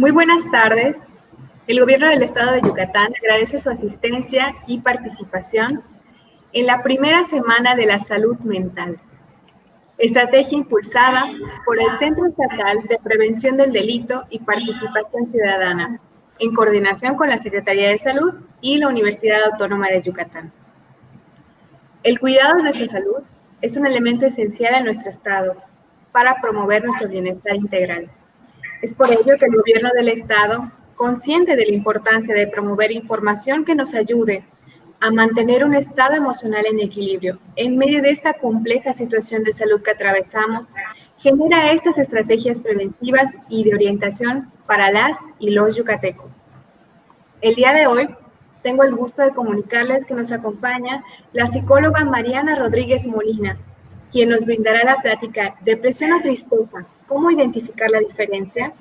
Muy buenas tardes. El Gobierno del Estado de Yucatán agradece su asistencia y participación en la primera semana de la salud mental, estrategia impulsada por el Centro Estatal de Prevención del Delito y Participación Ciudadana, en coordinación con la Secretaría de Salud y la Universidad Autónoma de Yucatán. El cuidado de nuestra salud es un elemento esencial en nuestro Estado para promover nuestro bienestar integral. Es por ello que el Gobierno del Estado, consciente de la importancia de promover información que nos ayude a mantener un estado emocional en equilibrio en medio de esta compleja situación de salud que atravesamos, genera estas estrategias preventivas y de orientación para las y los yucatecos. El día de hoy tengo el gusto de comunicarles que nos acompaña la psicóloga Mariana Rodríguez Molina, quien nos brindará la plática Depresión o Tristeza, ¿cómo identificar la diferencia?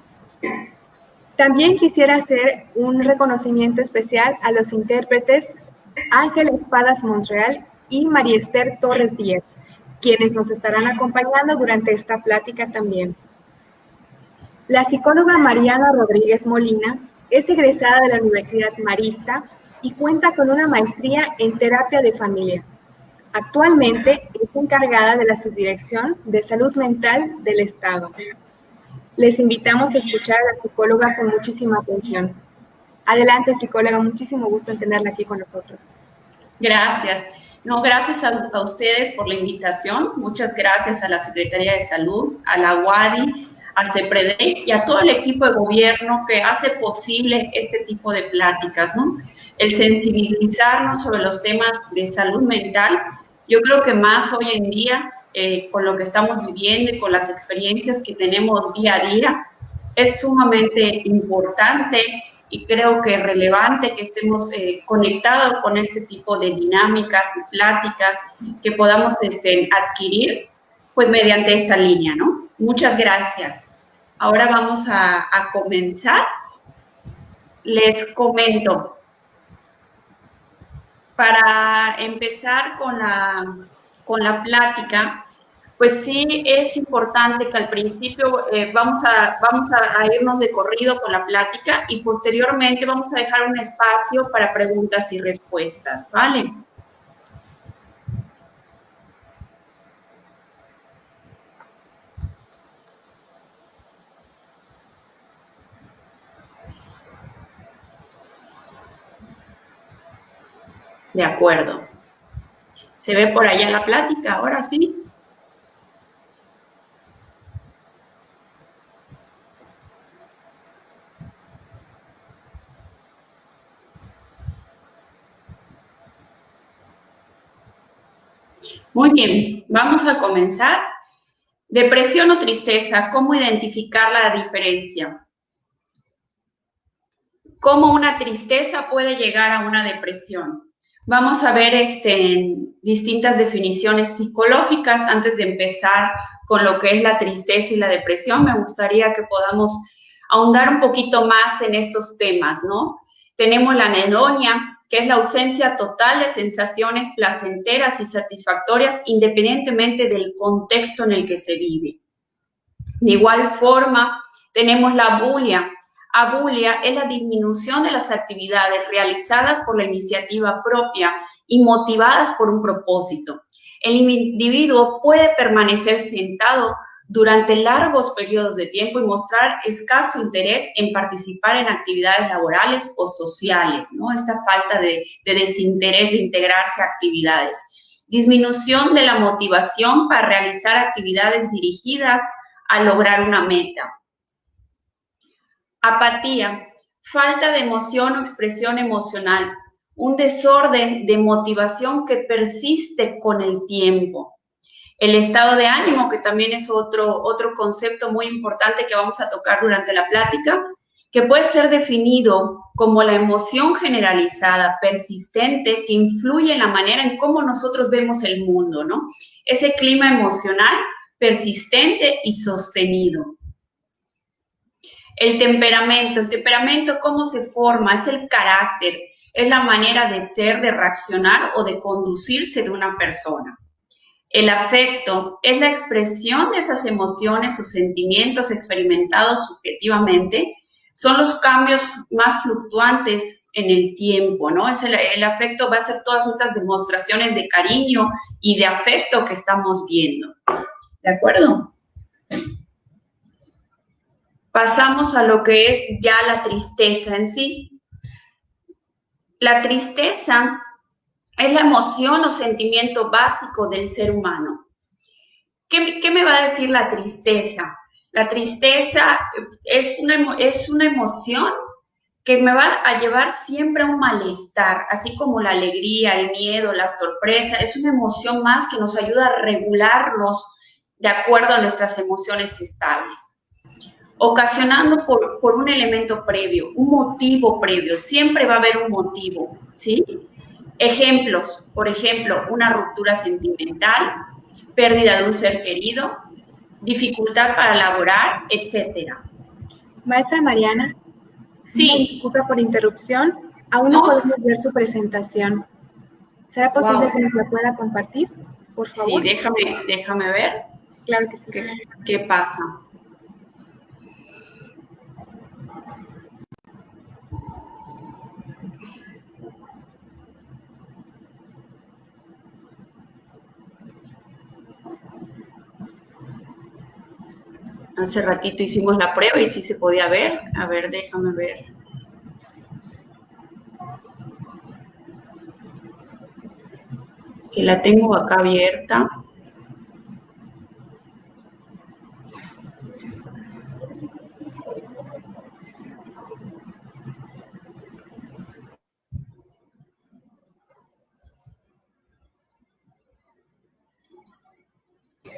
También quisiera hacer un reconocimiento especial a los intérpretes Ángel Espadas Montreal y María Esther Torres Díaz, quienes nos estarán acompañando durante esta plática también. La psicóloga Mariana Rodríguez Molina es egresada de la Universidad Marista y cuenta con una maestría en terapia de familia. Actualmente es encargada de la Subdirección de Salud Mental del Estado. Les invitamos a escuchar a la psicóloga con muchísima atención. Adelante, psicóloga, muchísimo gusto en tenerla aquí con nosotros. Gracias. No, gracias a ustedes por la invitación. Muchas gracias a la Secretaría de Salud, a la UADY, a CEPREDEI y a todo el equipo de gobierno que hace posible este tipo de pláticas, ¿no? El sensibilizarnos sobre los temas de salud mental, yo creo que más hoy en día, con lo que estamos viviendo y con las experiencias que tenemos día a día, es sumamente importante y creo que es relevante que estemos conectados con este tipo de dinámicas y pláticas que podamos adquirir pues mediante esta línea, ¿no? Muchas gracias. Ahora vamos a comenzar. Les comento. Para empezar con la plática, pues sí es importante que al principio vamos a irnos de corrido con la plática y posteriormente vamos a dejar un espacio para preguntas y respuestas, ¿vale? De acuerdo. ¿Se ve por allá la plática? Ahora sí. Muy bien, vamos a comenzar. Depresión o tristeza, ¿cómo identificar la diferencia? ¿Cómo una tristeza puede llegar a una depresión? Vamos a ver distintas definiciones psicológicas antes de empezar con lo que es la tristeza y la depresión. Me gustaría que podamos ahondar un poquito más en estos temas, ¿no? Tenemos la anedonia, que es la ausencia total de sensaciones placenteras y satisfactorias independientemente del contexto en el que se vive. De igual forma, tenemos la abulia. Abulia es la disminución de las actividades realizadas por la iniciativa propia y motivadas por un propósito. El individuo puede permanecer sentado durante largos periodos de tiempo y mostrar escaso interés en participar en actividades laborales o sociales, ¿no? Esta falta de desinterés de integrarse a actividades. Disminución de la motivación para realizar actividades dirigidas a lograr una meta. Apatía, falta de emoción o expresión emocional, un desorden de motivación que persiste con el tiempo. El estado de ánimo, que también es otro concepto muy importante que vamos a tocar durante la plática, que puede ser definido como la emoción generalizada, persistente, que influye en la manera en cómo nosotros vemos el mundo, ¿no? Ese clima emocional persistente y sostenido. El temperamento, ¿cómo se forma? Es el carácter, es la manera de ser, de reaccionar o de conducirse de una persona. El afecto es la expresión de esas emociones o sentimientos experimentados subjetivamente son los cambios más fluctuantes en el tiempo, ¿no? El afecto va a ser todas estas demostraciones de cariño y de afecto que estamos viendo. ¿De acuerdo? Pasamos a lo que es ya la tristeza en sí. La tristeza es la emoción o sentimiento básico del ser humano. ¿Qué me va a decir la tristeza? La tristeza es una emoción que me va a llevar siempre a un malestar, así como la alegría, el miedo, la sorpresa. Es una emoción más que nos ayuda a regularnos de acuerdo a nuestras emociones estables, ocasionando por un elemento previo, un motivo previo. Siempre va a haber un motivo, ¿sí? Ejemplos, por ejemplo, una ruptura sentimental, pérdida de un ser querido, dificultad para laborar, etc. Maestra Mariana. Sí. Disculpa por interrupción. Aún no podemos ver su presentación. ¿Será posible que nos la pueda compartir, por favor? Sí, déjame ver. Claro que sí. ¿Qué pasa? Hace ratito hicimos la prueba y sí se podía ver. A ver, déjame ver. Que la tengo acá abierta.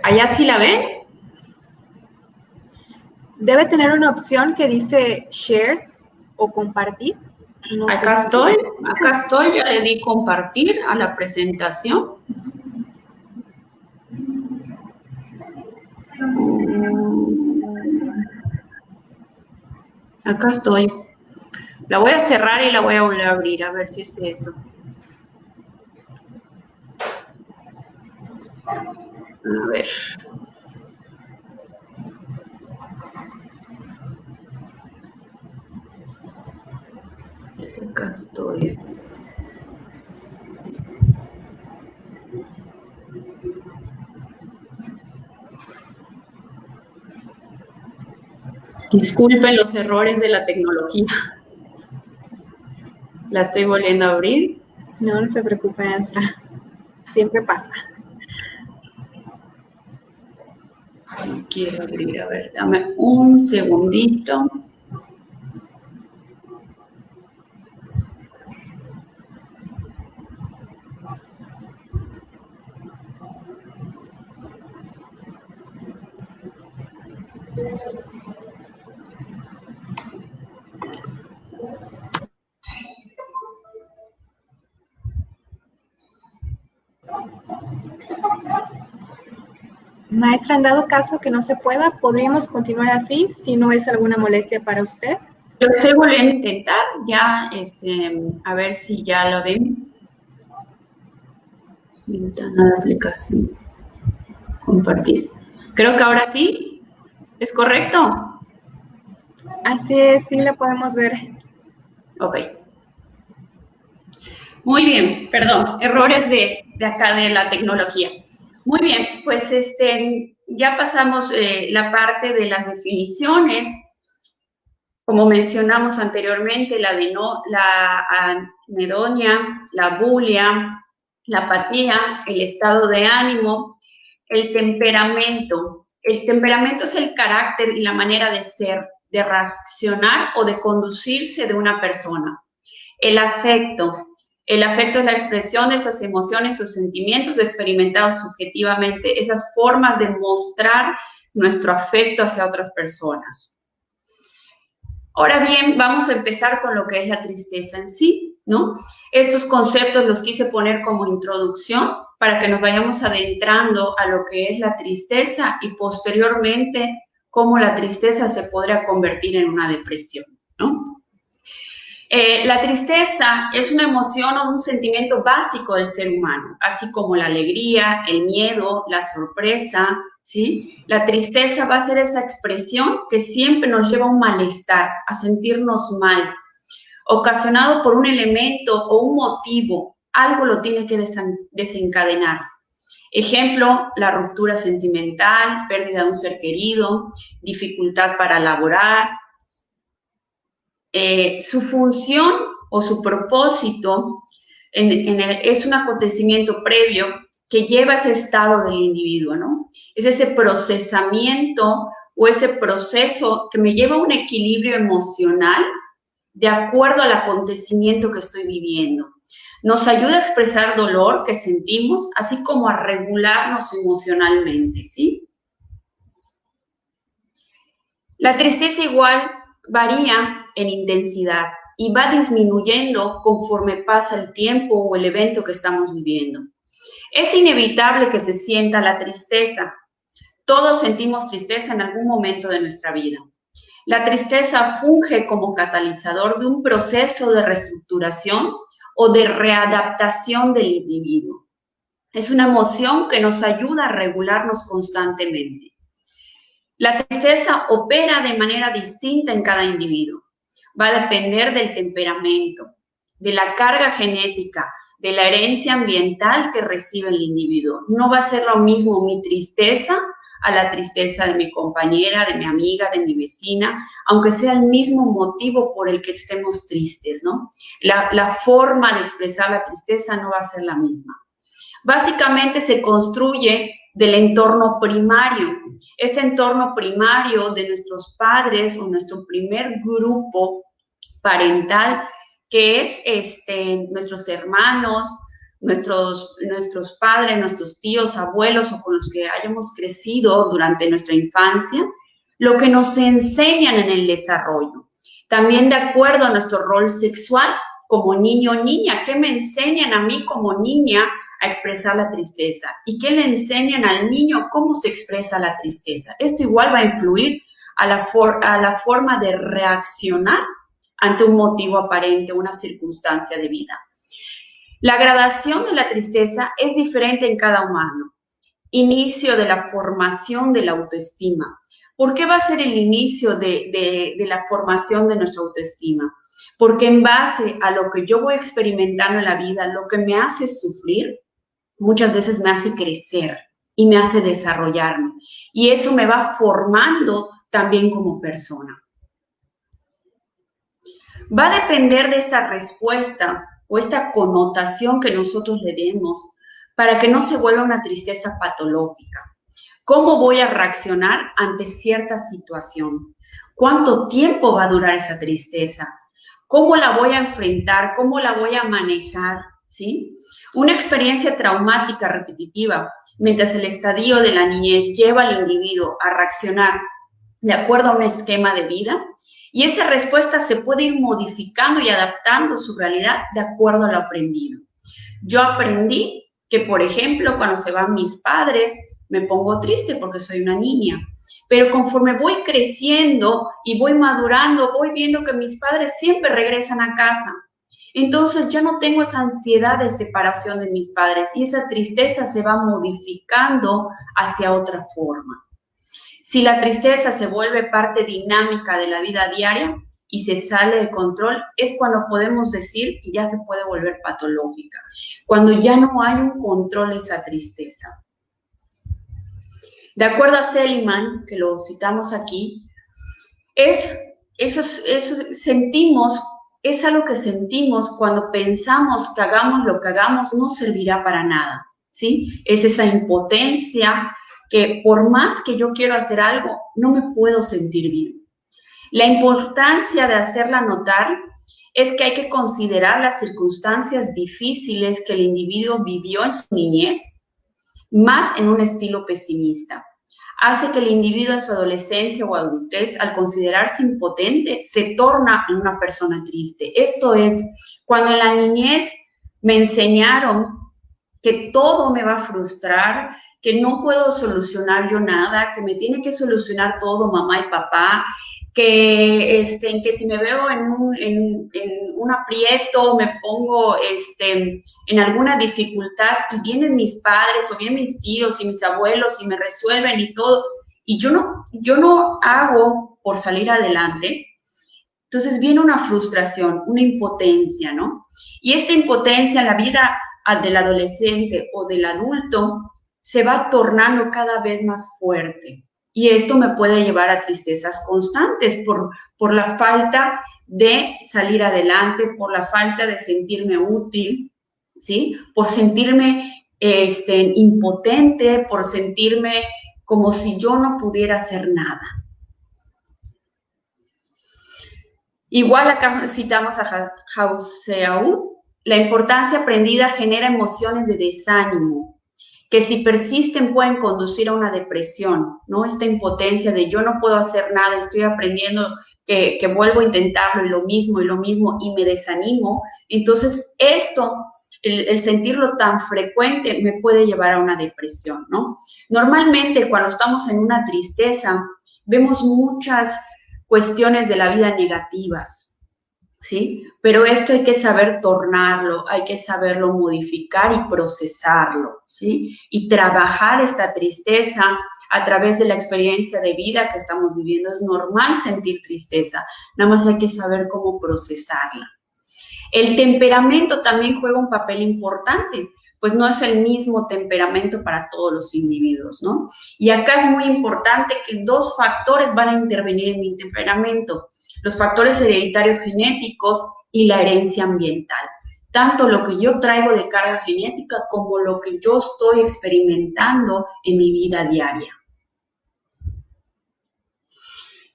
¿Allá sí la ven? Debe tener una opción que dice share o compartir. No, acá estoy, ya le di compartir a la presentación. Acá estoy. La voy a cerrar y la voy a volver a abrir, a ver si es eso. A ver. Acá estoy. Disculpen los errores de la tecnología. La estoy volviendo a abrir. No, no se preocupe, maestra. Siempre pasa. No quiero abrir, a ver, dame un segundito. Maestra, en dado caso que no se pueda, ¿podríamos continuar así si no es alguna molestia para usted? Lo estoy volviendo a intentar, ya, a ver si ya lo ven. Ventana de aplicación. Compartir. Creo que ahora sí. ¿Es correcto? Así es, sí lo podemos ver. Ok. Muy bien, perdón, errores de acá de la tecnología. Muy bien, pues ya pasamos la parte de las definiciones. Como mencionamos anteriormente, la anedonia, la bulia, la apatía, el estado de ánimo, el temperamento. El temperamento es el carácter y la manera de ser, de reaccionar o de conducirse de una persona. El afecto. El afecto es la expresión de esas emociones o sentimientos experimentados subjetivamente, esas formas de mostrar nuestro afecto hacia otras personas. Ahora bien, vamos a empezar con lo que es la tristeza en sí, ¿no? Estos conceptos los quise poner como introducción para que nos vayamos adentrando a lo que es la tristeza y posteriormente cómo la tristeza se podrá convertir en una depresión, ¿no? La tristeza es una emoción o un sentimiento básico del ser humano, así como la alegría, el miedo, la sorpresa, ¿sí? La tristeza va a ser esa expresión que siempre nos lleva a un malestar, a sentirnos mal, ocasionado por un elemento o un motivo. Algo lo tiene que desencadenar. Ejemplo, la ruptura sentimental, pérdida de un ser querido, dificultad para laborar. Su función o su propósito es un acontecimiento previo que lleva a ese estado del individuo, ¿no? Es ese procesamiento o ese proceso que me lleva a un equilibrio emocional de acuerdo al acontecimiento que estoy viviendo. Nos ayuda a expresar dolor que sentimos, así como a regularnos emocionalmente, ¿sí? La tristeza igual varía en intensidad y va disminuyendo conforme pasa el tiempo o el evento que estamos viviendo. Es inevitable que se sienta la tristeza. Todos sentimos tristeza en algún momento de nuestra vida. La tristeza funge como catalizador de un proceso de reestructuración o de readaptación del individuo. Es una emoción que nos ayuda a regularnos constantemente. La tristeza opera de manera distinta en cada individuo. Va a depender del temperamento, de la carga genética, de la herencia ambiental que recibe el individuo. No va a ser lo mismo mi tristeza a la tristeza de mi compañera, de mi amiga, de mi vecina, aunque sea el mismo motivo por el que estemos tristes, ¿no? La forma de expresar la tristeza no va a ser la misma. Básicamente se construye del entorno primario. Este entorno primario de nuestros padres o nuestro primer grupo parental, que es nuestros hermanos, nuestros padres, nuestros tíos, abuelos o con los que hayamos crecido durante nuestra infancia, lo que nos enseñan en el desarrollo. También de acuerdo a nuestro rol sexual como niño o niña, ¿qué me enseñan a mí como niña a expresar la tristeza? ¿Y qué le enseñan al niño cómo se expresa la tristeza? Esto igual va a influir a la forma de reaccionar ante un motivo aparente, una circunstancia de vida. La gradación de la tristeza es diferente en cada humano. Inicio de la formación de la autoestima. ¿Por qué va a ser el inicio de la formación de nuestra autoestima? Porque en base a lo que yo voy experimentando en la vida, lo que me hace sufrir, muchas veces me hace crecer y me hace desarrollarme. Y eso me va formando también como persona. Va a depender de esta respuesta o esta connotación que nosotros le demos para que no se vuelva una tristeza patológica. ¿Cómo voy a reaccionar ante cierta situación? ¿Cuánto tiempo va a durar esa tristeza? ¿Cómo la voy a enfrentar? ¿Cómo la voy a manejar? ¿Sí? Una experiencia traumática repetitiva, mientras el estadio de la niñez lleva al individuo a reaccionar de acuerdo a un esquema de vida, y esa respuesta se puede ir modificando y adaptando a su realidad de acuerdo a lo aprendido. Yo aprendí que, por ejemplo, cuando se van mis padres, me pongo triste porque soy una niña. Pero conforme voy creciendo y voy madurando, voy viendo que mis padres siempre regresan a casa. Entonces ya no tengo esa ansiedad de separación de mis padres y esa tristeza se va modificando hacia otra forma. Si la tristeza se vuelve parte dinámica de la vida diaria y se sale de control, es cuando podemos decir que ya se puede volver patológica, cuando ya no hay un control de esa tristeza. De acuerdo a Seligman, que lo citamos aquí, es algo que sentimos cuando pensamos que hagamos lo que hagamos no servirá para nada, ¿sí? Es esa impotencia que por más que yo quiero hacer algo, no me puedo sentir bien. La importancia de hacerla notar es que hay que considerar las circunstancias difíciles que el individuo vivió en su niñez, más en un estilo pesimista. Hace que el individuo en su adolescencia o adultez, al considerarse impotente, se torna en una persona triste. Esto es, cuando en la niñez me enseñaron que todo me va a frustrar, que no puedo solucionar yo nada, que me tiene que solucionar todo mamá y papá, en que si me veo en un aprieto, me pongo en alguna dificultad y vienen mis padres o vienen mis tíos y mis abuelos y me resuelven y todo, y yo no hago por salir adelante, entonces viene una frustración, una impotencia, ¿no? Y esta impotencia en la vida del adolescente o del adulto se va tornando cada vez más fuerte. Y esto me puede llevar a tristezas constantes por la falta de salir adelante, por la falta de sentirme útil, ¿sí? Por sentirme impotente, por sentirme como si yo no pudiera hacer nada. Igual acá citamos a Haussmann, la importancia aprendida genera emociones de desánimo, que si persisten pueden conducir a una depresión, ¿no? Esta impotencia de yo no puedo hacer nada, estoy aprendiendo que vuelvo a intentarlo y lo mismo y me desanimo. Entonces esto, el sentirlo tan frecuente me puede llevar a una depresión, ¿no? Normalmente cuando estamos en una tristeza vemos muchas cuestiones de la vida negativas, ¿sí? Pero esto hay que saber tornarlo, hay que saberlo modificar y procesarlo, ¿sí? Y trabajar esta tristeza a través de la experiencia de vida que estamos viviendo. Es normal sentir tristeza, nada más hay que saber cómo procesarla. El temperamento también juega un papel importante, pues no es el mismo temperamento para todos los individuos, ¿no? Y acá es muy importante que dos factores van a intervenir en mi temperamento, los factores hereditarios genéticos y la herencia ambiental. Tanto lo que yo traigo de carga genética como lo que yo estoy experimentando en mi vida diaria.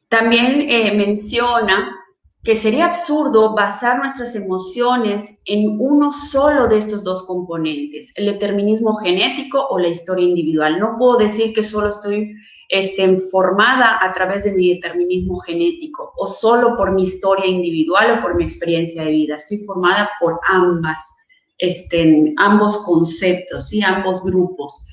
También menciona que sería absurdo basar nuestras emociones en uno solo de estos dos componentes, el determinismo genético o la historia individual. No puedo decir que solo estoy formada a través de mi determinismo genético o solo por mi historia individual o por mi experiencia de vida. Estoy formada por ambos conceptos, ¿sí? Ambos grupos.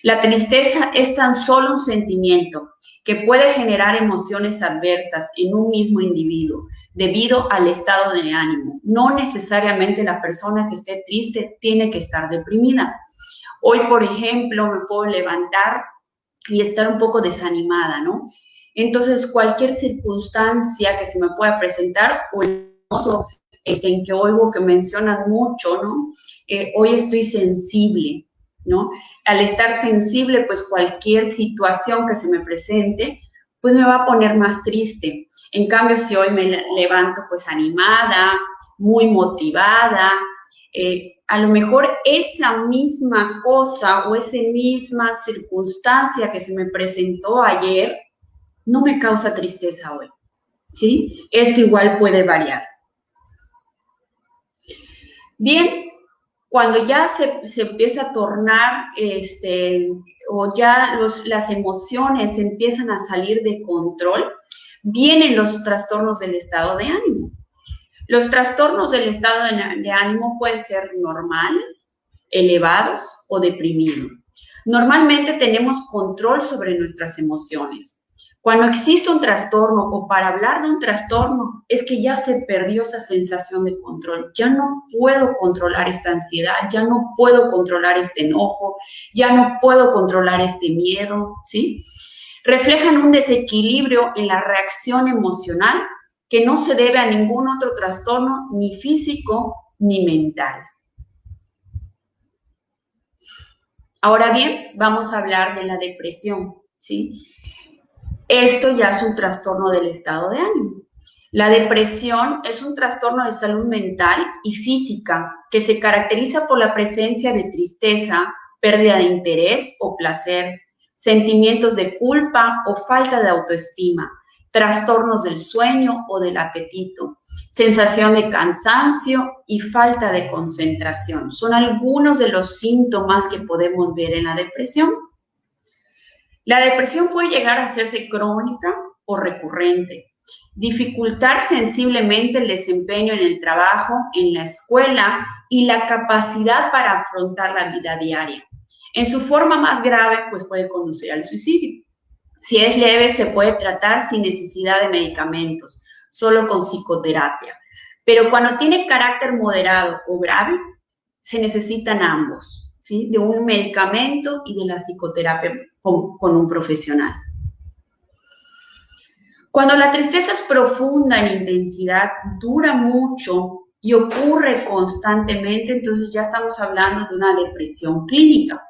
La tristeza es tan solo un sentimiento que puede generar emociones adversas en un mismo individuo debido al estado de ánimo. No necesariamente la persona que esté triste tiene que estar deprimida. Hoy, por ejemplo, me puedo levantar y estar un poco desanimada, ¿no? Entonces, cualquier circunstancia que se me pueda presentar, o el famoso en que oigo que mencionan mucho, ¿no? Hoy estoy sensible, ¿no? Al estar sensible, pues cualquier situación que se me presente, pues me va a poner más triste. En cambio, si hoy me levanto pues animada, muy motivada, a lo mejor esa misma cosa o esa misma circunstancia que se me presentó ayer no me causa tristeza hoy, ¿sí? Esto igual puede variar. Bien, cuando ya se empieza a tornar, o ya las emociones empiezan a salir de control, vienen los trastornos del estado de ánimo. Los trastornos del estado de ánimo pueden ser normales, elevados o deprimidos. Normalmente tenemos control sobre nuestras emociones. Cuando existe un trastorno o para hablar de un trastorno es que ya se perdió esa sensación de control. Ya no puedo controlar esta ansiedad, ya no puedo controlar este enojo, ya no puedo controlar este miedo, ¿sí? Reflejan un desequilibrio en la reacción emocional que no se debe a ningún otro trastorno, ni físico ni mental. Ahora bien, vamos a hablar de la depresión, ¿sí? Esto ya es un trastorno del estado de ánimo. La depresión es un trastorno de salud mental y física que se caracteriza por la presencia de tristeza, pérdida de interés o placer, sentimientos de culpa o falta de autoestima, trastornos del sueño o del apetito, sensación de cansancio y falta de concentración. Son algunos de los síntomas que podemos ver en la depresión. La depresión puede llegar a hacerse crónica o recurrente, dificultar sensiblemente el desempeño en el trabajo, en la escuela y la capacidad para afrontar la vida diaria. En su forma más grave, pues puede conducir al suicidio. Si es leve, se puede tratar sin necesidad de medicamentos, solo con psicoterapia. Pero cuando tiene carácter moderado o grave, se necesitan ambos, ¿sí? De un medicamento y de la psicoterapia con un profesional. Cuando la tristeza es profunda en intensidad, dura mucho y ocurre constantemente, entonces ya estamos hablando de una depresión clínica.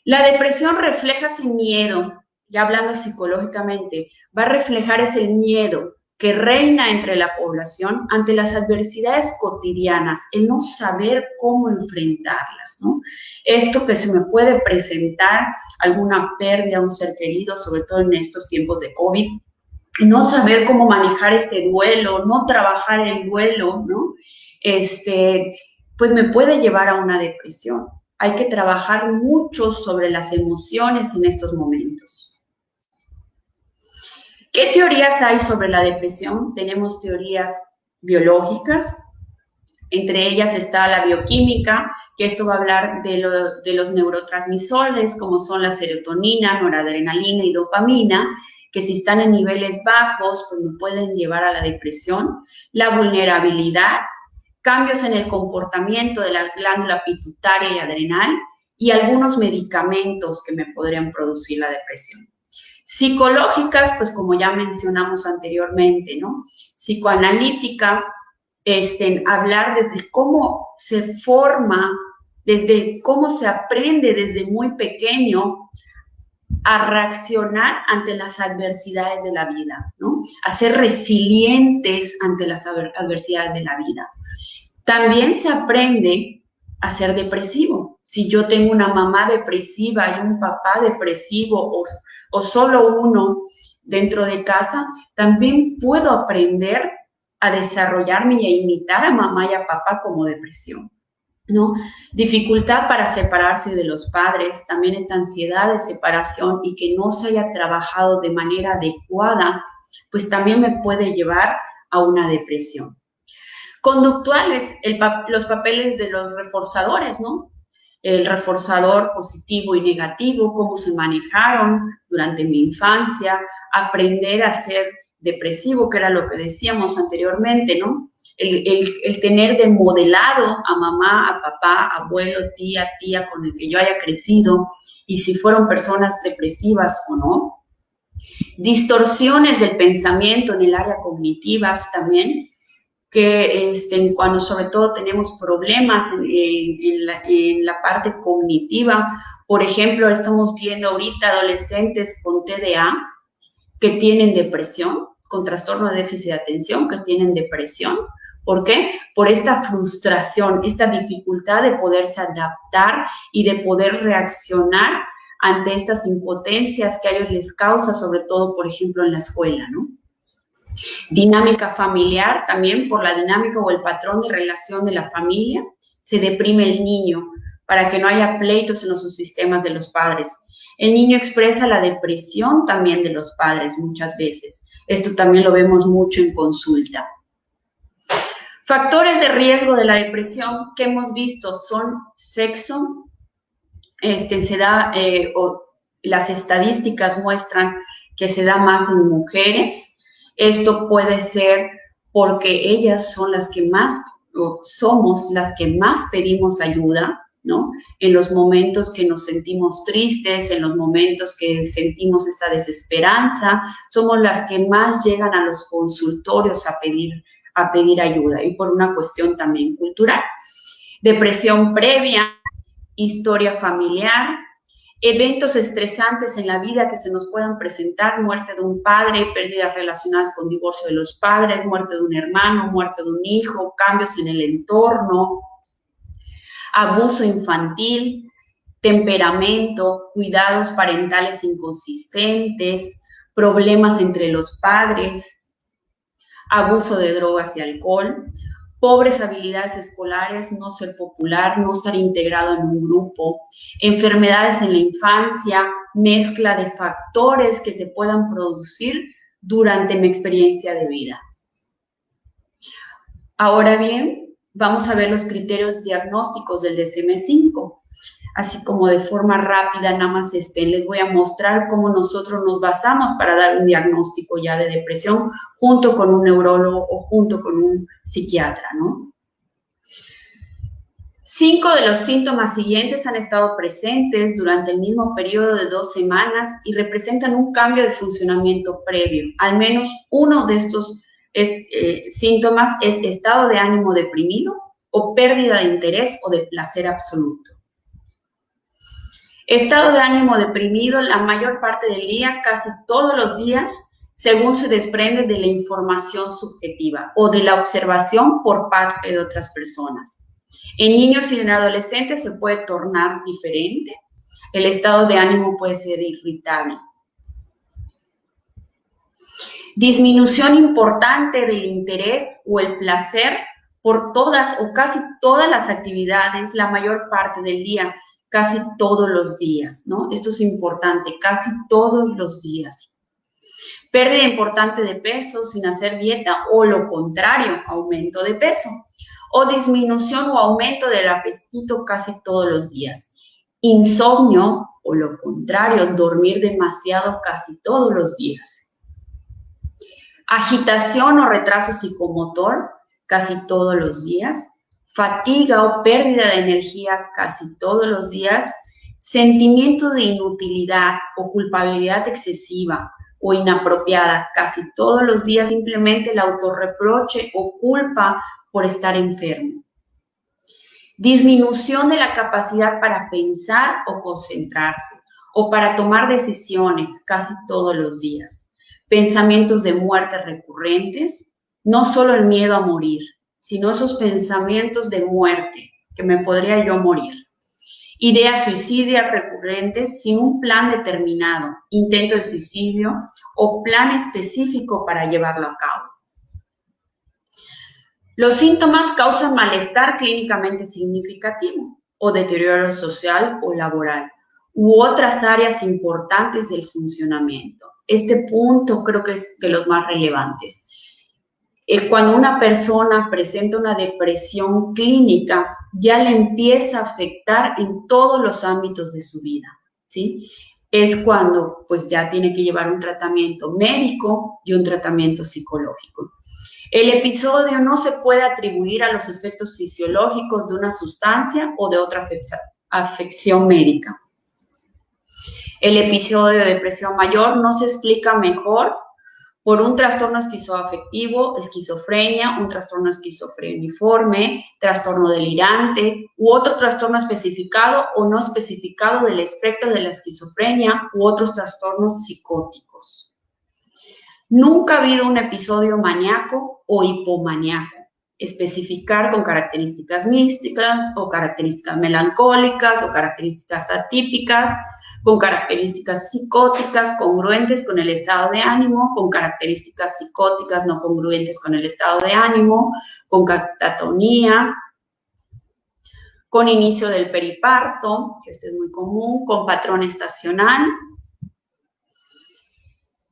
La depresión refleja ese miedo, ya hablando psicológicamente, va a reflejar ese miedo que reina entre la población ante las adversidades cotidianas, el no saber cómo enfrentarlas, ¿no? Esto que se me puede presentar, alguna pérdida a un ser querido, sobre todo en estos tiempos de COVID, no saber cómo manejar este duelo, no trabajar el duelo, ¿no? Pues me puede llevar a una depresión. Hay que trabajar mucho sobre las emociones en estos momentos. ¿Qué teorías hay sobre la depresión? Tenemos teorías biológicas, entre ellas está la bioquímica, que esto va a hablar de los neurotransmisores, como son la serotonina, noradrenalina y dopamina, que si están en niveles bajos, pues me pueden llevar a la depresión. La vulnerabilidad, cambios en el comportamiento de la glándula pituitaria y adrenal, y algunos medicamentos que me podrían producir la depresión. Psicológicas, pues como ya mencionamos anteriormente, ¿no? Psicoanalítica, hablar desde cómo se forma, desde cómo se aprende desde muy pequeño a reaccionar ante las adversidades de la vida, ¿no? A ser resilientes ante las adversidades de la vida. También se aprende a ser depresivo. Si yo tengo una mamá depresiva y un papá depresivo o solo uno dentro de casa, también puedo aprender a desarrollarme y a imitar a mamá y a papá como depresión, ¿no? Dificultad para separarse de los padres, también esta ansiedad de separación y que no se haya trabajado de manera adecuada, pues también me puede llevar a una depresión. Conductuales, los papeles de los reforzadores, ¿no? El reforzador positivo y negativo, cómo se manejaron durante mi infancia, aprender a ser depresivo, que era lo que decíamos anteriormente, ¿no? El tener de modelado a mamá, a papá, abuelo, tía con el que yo haya crecido, y si fueron personas depresivas o no. Distorsiones del pensamiento en el área cognitivas también, que cuando sobre todo tenemos problemas en la parte cognitiva. Por ejemplo, estamos viendo ahorita adolescentes con TDA que tienen depresión, con trastorno de déficit de atención, que tienen depresión. ¿Por qué? Por esta frustración, esta dificultad de poderse adaptar y de poder reaccionar ante estas impotencias que a ellos les causa, sobre todo, por ejemplo, en la escuela, ¿no? Dinámica familiar, también por la dinámica o el patrón de relación de la familia, se deprime el niño para que no haya pleitos en los subsistemas de los padres. El niño expresa la depresión también de los padres muchas veces. Esto también lo vemos mucho en consulta. Factores de riesgo de la depresión que hemos visto son sexo, las estadísticas muestran que se da más en mujeres. Esto puede ser porque ellas son las que más, o somos las que más pedimos ayuda, ¿no? En los momentos que nos sentimos tristes, en los momentos que sentimos esta desesperanza, somos las que más llegan a los consultorios a pedir ayuda, y por una cuestión también cultural. Depresión previa, historia familiar, eventos estresantes en la vida que se nos puedan presentar, muerte de un padre, pérdidas relacionadas con divorcio de los padres, muerte de un hermano, muerte de un hijo, cambios en el entorno, abuso infantil, temperamento, cuidados parentales inconsistentes, problemas entre los padres, abuso de drogas y alcohol, pobres habilidades escolares, no ser popular, no estar integrado en un grupo, enfermedades en la infancia, mezcla de factores que se puedan producir durante mi experiencia de vida. Ahora bien, vamos a ver los criterios diagnósticos del DSM-5. así como de forma rápida, nada más les voy a mostrar cómo nosotros nos basamos para dar un diagnóstico ya de depresión junto con un neurólogo o junto con un psiquiatra, ¿no? 5 de los síntomas siguientes han estado presentes durante el mismo periodo de 2 semanas y representan un cambio de funcionamiento previo. Al menos uno de estos síntomas es estado de ánimo deprimido o pérdida de interés o de placer absoluto. Estado de ánimo deprimido la mayor parte del día, casi todos los días, según se desprende de la información subjetiva o de la observación por parte de otras personas. En niños y en adolescentes se puede tornar diferente. El estado de ánimo puede ser irritable. Disminución importante del interés o el placer por todas o casi todas las actividades, la mayor parte del día, casi todos los días, ¿no? Esto es importante, casi todos los días. Pérdida importante de peso sin hacer dieta o lo contrario, aumento de peso. O disminución o aumento del apetito casi todos los días. Insomnio o lo contrario, dormir demasiado casi todos los días. Agitación o retraso psicomotor casi todos los días. Fatiga o pérdida de energía casi todos los días. Sentimiento de inutilidad o culpabilidad excesiva o inapropiada casi todos los días, simplemente el autorreproche o culpa por estar enfermo. Disminución de la capacidad para pensar o concentrarse o para tomar decisiones casi todos los días. Pensamientos de muerte recurrentes, no solo el miedo a morir, sino esos pensamientos de muerte, que me podría yo morir. Ideas suicidas recurrentes sin un plan determinado, intento de suicidio o plan específico para llevarlo a cabo. Los síntomas causan malestar clínicamente significativo o deterioro social o laboral u otras áreas importantes del funcionamiento. Este punto creo que es de los más relevantes. Cuando una persona presenta una depresión clínica, ya le empieza a afectar en todos los ámbitos de su vida, ¿sí? Es cuando pues ya tiene que llevar un tratamiento médico y un tratamiento psicológico. El episodio no se puede atribuir a los efectos fisiológicos de una sustancia o de otra afección médica. El episodio de depresión mayor no se explica mejor por un trastorno esquizoafectivo, esquizofrenia, un trastorno esquizofreniforme, trastorno delirante u otro trastorno especificado o no especificado del espectro de la esquizofrenia u otros trastornos psicóticos. Nunca ha habido un episodio maníaco o hipomaníaco. Especificar con características místicas o características melancólicas o características atípicas, con características psicóticas congruentes con el estado de ánimo, con características psicóticas no congruentes con el estado de ánimo, con catatonía, con inicio del periparto, que esto es muy común, con patrón estacional.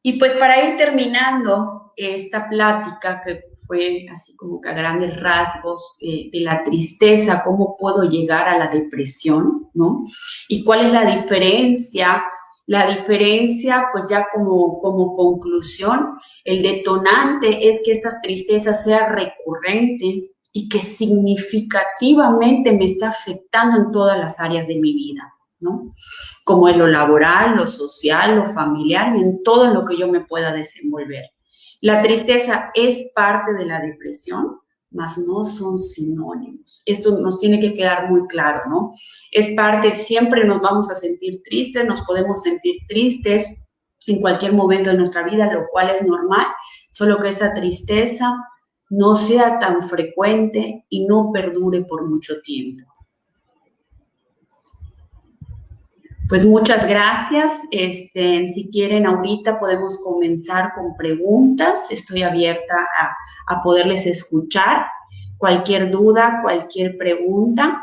Y pues para ir terminando esta plática, que fue así como que a grandes rasgos de la tristeza, cómo puedo llegar a la depresión, ¿no? Y cuál es la diferencia. La diferencia, pues ya como conclusión, el detonante es que esta tristeza sea recurrente y que significativamente me está afectando en todas las áreas de mi vida, ¿no? Como en lo laboral, lo social, lo familiar y en todo lo que yo me pueda desenvolver. La tristeza es parte de la depresión, mas no son sinónimos. Esto nos tiene que quedar muy claro, ¿no? Es parte, siempre nos vamos a sentir tristes, nos podemos sentir tristes en cualquier momento de nuestra vida, lo cual es normal, solo que esa tristeza no sea tan frecuente y no perdure por mucho tiempo. Pues muchas gracias. Si quieren, ahorita podemos comenzar con preguntas. Estoy abierta a poderles escuchar. Cualquier duda, cualquier pregunta.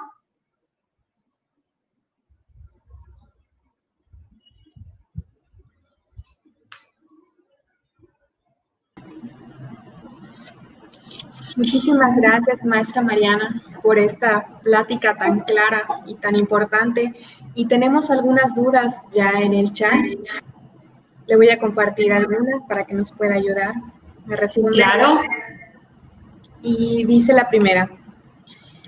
Muchísimas gracias, maestra Mariana, por esta plática tan clara y tan importante. Y tenemos algunas dudas ya en el chat. Le voy a compartir algunas para que nos pueda ayudar a responder. Claro. Y dice la primera: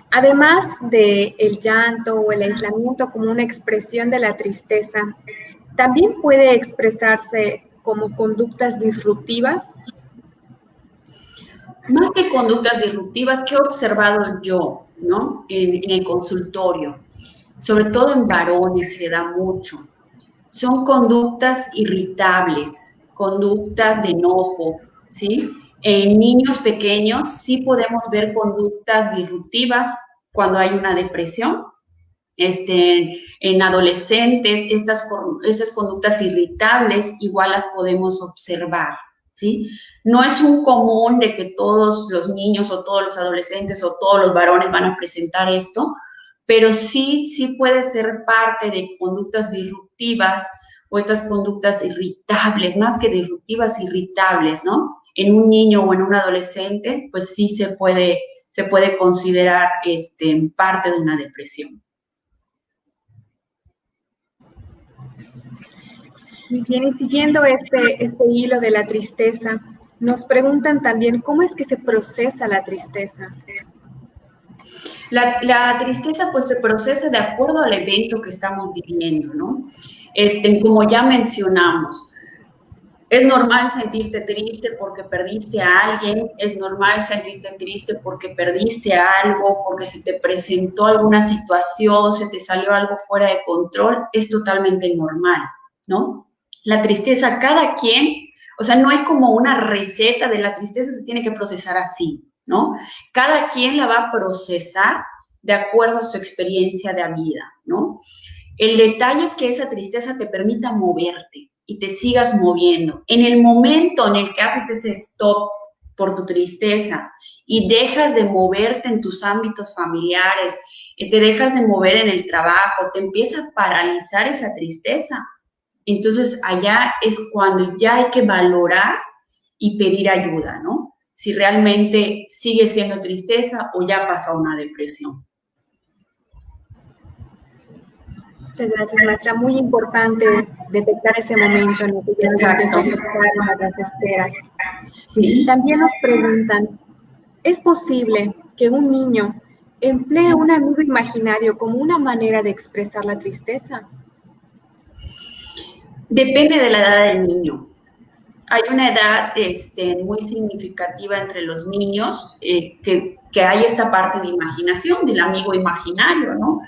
además de el llanto o el aislamiento como una expresión de la tristeza, ¿también puede expresarse como conductas disruptivas? Más que conductas disruptivas, ¿qué he observado yo, ¿no? En el consultorio, sobre todo en varones se da mucho. Son conductas irritables, conductas de enojo, ¿sí? En niños pequeños sí podemos ver conductas disruptivas cuando hay una depresión. En adolescentes, estas conductas irritables igual las podemos observar, ¿sí? No es un común de que todos los niños o todos los adolescentes o todos los varones van a presentar esto, pero sí puede ser parte de conductas disruptivas o estas conductas irritables, más que disruptivas, irritables, ¿no? En un niño o en un adolescente, pues sí se puede considerar parte de una depresión. Muy bien, y siguiendo este hilo de la tristeza, nos preguntan también cómo es que se procesa la tristeza. La tristeza pues se procesa de acuerdo al evento que estamos viviendo, ¿no? Como ya mencionamos, es normal sentirte triste porque perdiste a alguien, es normal sentirte triste porque perdiste algo, porque se te presentó alguna situación, se te salió algo fuera de control, es totalmente normal, ¿no? La tristeza, cada quien, o sea, no hay como una receta de la tristeza, se tiene que procesar así, ¿no? Cada quien la va a procesar de acuerdo a su experiencia de vida, ¿no? El detalle es que esa tristeza te permita moverte y te sigas moviendo. En el momento en el que haces ese stop por tu tristeza y dejas de moverte en tus ámbitos familiares, te dejas de mover en el trabajo, te empieza a paralizar esa tristeza. Entonces, allá es cuando ya hay que valorar y pedir ayuda, ¿no? Si realmente sigue siendo tristeza o ya pasó una depresión. Muchas gracias, maestra. Muy importante detectar ese momento en el que ya se empieza a afectar las esperas. Sí. También nos preguntan, ¿es posible que un niño emplee un amigo imaginario como una manera de expresar la tristeza? Depende de la edad del niño. Hay una edad muy significativa entre los niños que hay esta parte de imaginación, del amigo imaginario, ¿no?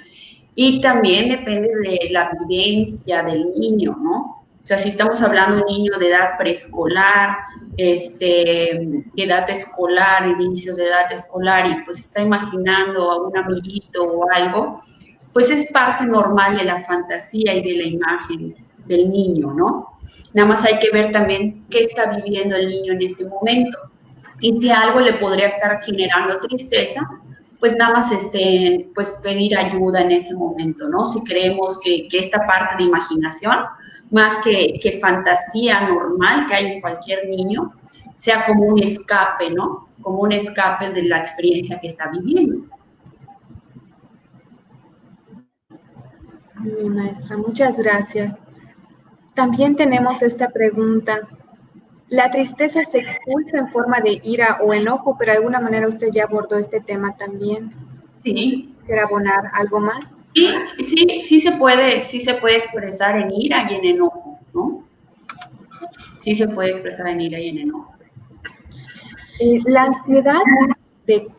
Y también depende de la vivencia del niño, ¿no? O sea, si estamos hablando de un niño de edad preescolar, de edad escolar, inicios de edad escolar, y pues está imaginando a un amiguito o algo, pues es parte normal de la fantasía y de la imagen del niño, ¿no? Nada más hay que ver también qué está viviendo el niño en ese momento. Y si algo le podría estar generando tristeza, pues nada más pues pedir ayuda en ese momento, ¿no? Si creemos que esta parte de imaginación, más que fantasía normal que hay en cualquier niño, sea como un escape, ¿no? Como un escape de la experiencia que está viviendo. Muy bien, maestra, muchas gracias. También tenemos esta pregunta. La tristeza se expulsa en forma de ira o enojo, pero de alguna manera usted ya abordó este tema también. Sí. ¿Quiere abonar algo más? Sí se puede expresar en ira y en enojo, ¿no? Sí se puede expresar en ira y en enojo. La ansiedad de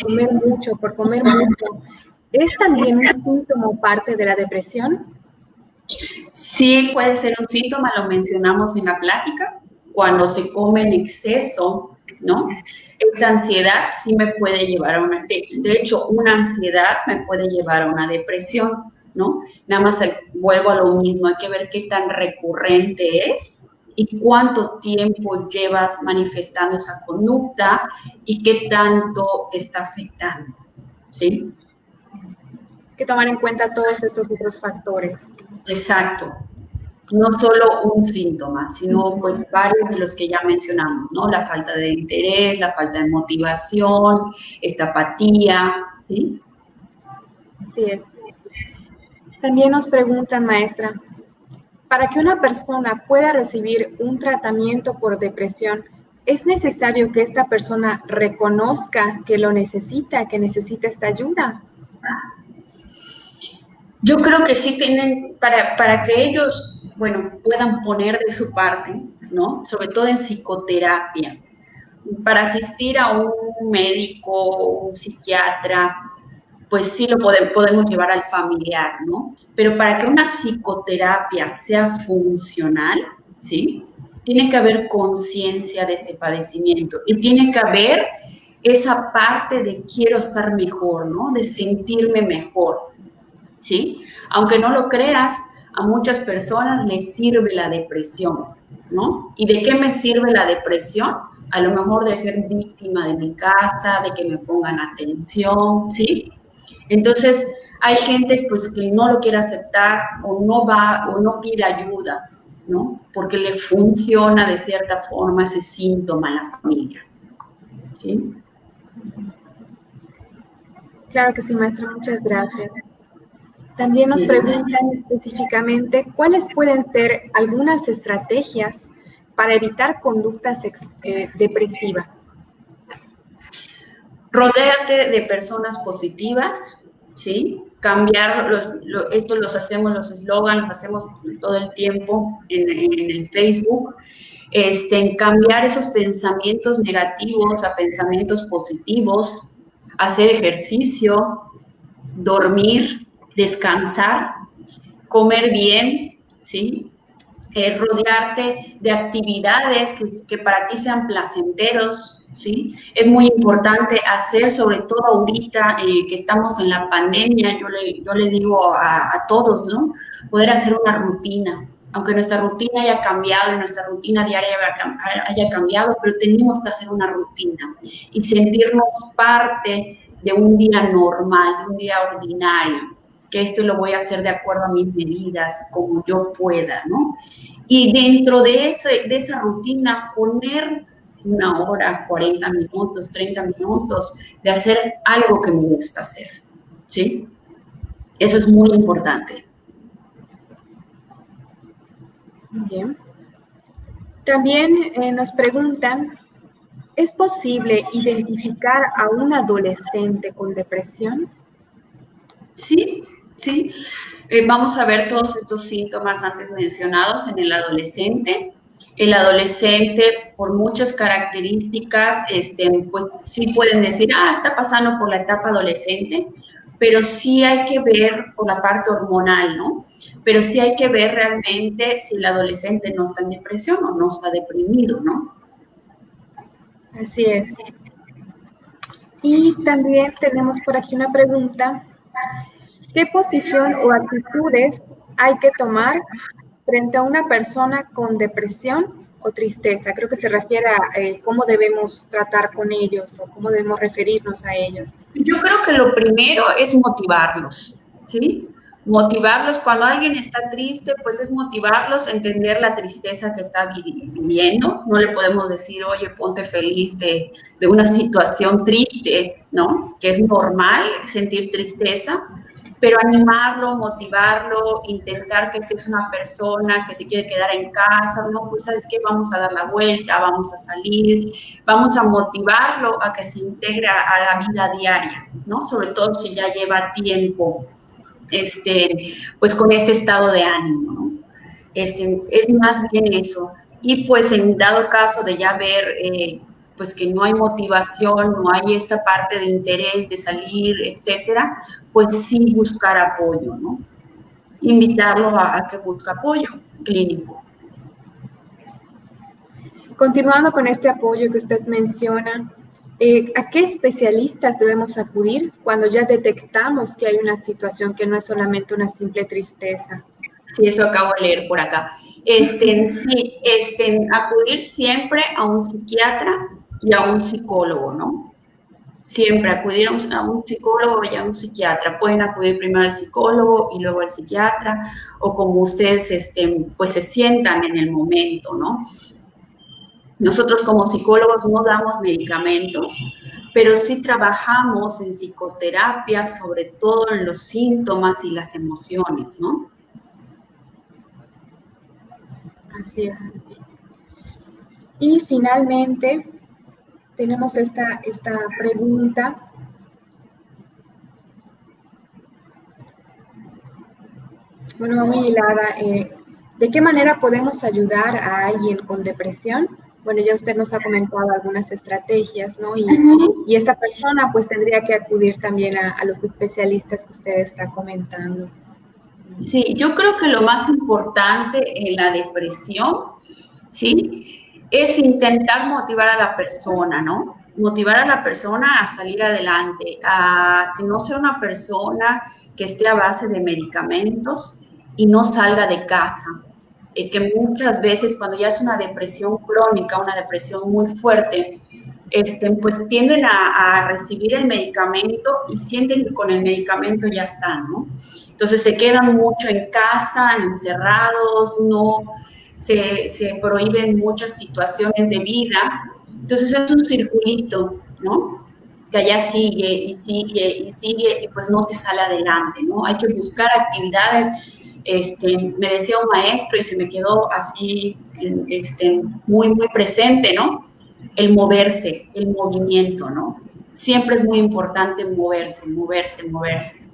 comer mucho, por comer mucho, ¿es también un síntoma o parte de la depresión? Sí puede ser un síntoma, lo mencionamos en la plática, cuando se come en exceso, ¿no? Esta ansiedad sí me puede llevar a de hecho, una ansiedad me puede llevar a una depresión, ¿no? Nada más vuelvo a lo mismo, hay que ver qué tan recurrente es y cuánto tiempo llevas manifestando esa conducta y qué tanto te está afectando, ¿sí? Hay que tomar en cuenta todos estos otros factores. Exacto. No solo un síntoma, sino pues varios de los que ya mencionamos, ¿no? La falta de interés, la falta de motivación, esta apatía, ¿sí? Así es. También nos preguntan, maestra, para que una persona pueda recibir un tratamiento por depresión, ¿es necesario que esta persona reconozca que lo necesita, que necesita esta ayuda? Yo creo que sí tienen, para que ellos, bueno, puedan poner de su parte, ¿no? Sobre todo en psicoterapia, para asistir a un médico, un psiquiatra, pues sí lo podemos llevar al familiar, ¿no? Pero para que una psicoterapia sea funcional, ¿sí? Tiene que haber conciencia de este padecimiento y tiene que haber esa parte de quiero estar mejor, ¿no? De sentirme mejor, ¿sí? Aunque no lo creas, a muchas personas les sirve la depresión, ¿no? ¿Y de qué me sirve la depresión? A lo mejor de ser víctima de mi casa, de que me pongan atención, ¿sí? Entonces, hay gente pues que no lo quiere aceptar o no va o no pide ayuda, ¿no? Porque le funciona de cierta forma ese síntoma en la familia, ¿sí? Claro que sí, maestra, muchas gracias. También nos preguntan específicamente cuáles pueden ser algunas estrategias para evitar conductas depresivas. Rodéate de personas positivas, ¿sí? Cambiar, esto los hacemos, los eslogans, los hacemos todo el tiempo en el Facebook, en cambiar esos pensamientos negativos a pensamientos positivos, hacer ejercicio, dormir, descansar, comer bien, ¿sí? Rodearte de actividades que para ti sean placenteros, ¿sí? Es muy importante hacer, sobre todo ahorita que estamos en la pandemia, yo le digo a todos, ¿no? Poder hacer una rutina, aunque nuestra rutina haya cambiado y nuestra rutina diaria haya cambiado, pero tenemos que hacer una rutina y sentirnos parte de un día normal, de un día ordinario, que esto lo voy a hacer de acuerdo a mis medidas, como yo pueda, ¿no? Y dentro de esa rutina, poner 1 hora, 40 minutos, 30 minutos de hacer algo que me gusta hacer, ¿sí? Eso es muy importante. Bien. También nos preguntan, ¿es posible identificar a un adolescente con depresión? Sí, sí. Vamos a ver todos estos síntomas antes mencionados en el adolescente. El adolescente, por muchas características, pues sí pueden decir, está pasando por la etapa adolescente, pero sí hay que ver por la parte hormonal, ¿no? Pero sí hay que ver realmente si el adolescente no está en depresión o no está deprimido, ¿no? Así es. Y también tenemos por aquí una pregunta. ¿Qué posición o actitudes hay que tomar frente a una persona con depresión o tristeza? Creo que se refiere a cómo debemos tratar con ellos o cómo debemos referirnos a ellos. Yo creo que lo primero es motivarlos, ¿sí? Motivarlos. Cuando alguien está triste, pues es motivarlos a entender la tristeza que está viviendo. No le podemos decir, oye, ponte feliz de una situación triste, ¿no? Que es normal sentir tristeza, pero animarlo, motivarlo, intentar que si es una persona que se quiere quedar en casa, no, pues sabes qué, vamos a dar la vuelta, vamos a salir, vamos a motivarlo a que se integre a la vida diaria, ¿no? Sobre todo si ya lleva tiempo, pues con este estado de ánimo, ¿no? Es más bien eso. Y pues en dado caso de ya ver pues que no hay motivación, no hay esta parte de interés de salir, etcétera, pues sí buscar apoyo, ¿no? Invitarlo a que busque apoyo clínico. Continuando con este apoyo que usted menciona, ¿a qué especialistas debemos acudir cuando ya detectamos que hay una situación que no es solamente una simple tristeza? Sí, eso acabo de leer por acá. Sí, acudir siempre a un psiquiatra y a un psicólogo, ¿no? Siempre acudir a un psicólogo y a un psiquiatra. Pueden acudir primero al psicólogo y luego al psiquiatra, o como ustedes pues se sientan en el momento, ¿no? Nosotros como psicólogos no damos medicamentos, pero sí trabajamos en psicoterapia, sobre todo en los síntomas y las emociones, ¿no? Así es. Y finalmente tenemos esta pregunta. Bueno, muy hilada. ¿De qué manera podemos ayudar a alguien con depresión? Bueno, ya usted nos ha comentado algunas estrategias, ¿no? Y esta persona pues tendría que acudir también a los especialistas que usted está comentando. Sí, yo creo que lo más importante en la depresión, ¿sí? Es intentar motivar a la persona, ¿no? Motivar a la persona a salir adelante, a que no sea una persona que esté a base de medicamentos y no salga de casa. Que muchas veces cuando ya es una depresión crónica, una depresión muy fuerte, pues tienden a recibir el medicamento y sienten que con el medicamento ya están, ¿no? Entonces se quedan mucho en casa, encerrados, no se prohíben muchas situaciones de vida. Entonces es un circulito, ¿no? Que allá sigue y sigue y sigue y pues no se sale adelante, ¿no? Hay que buscar actividades. Me decía un maestro y se me quedó así muy, muy presente, ¿no? El moverse, el movimiento, ¿no? Siempre es muy importante moverse, moverse, moverse.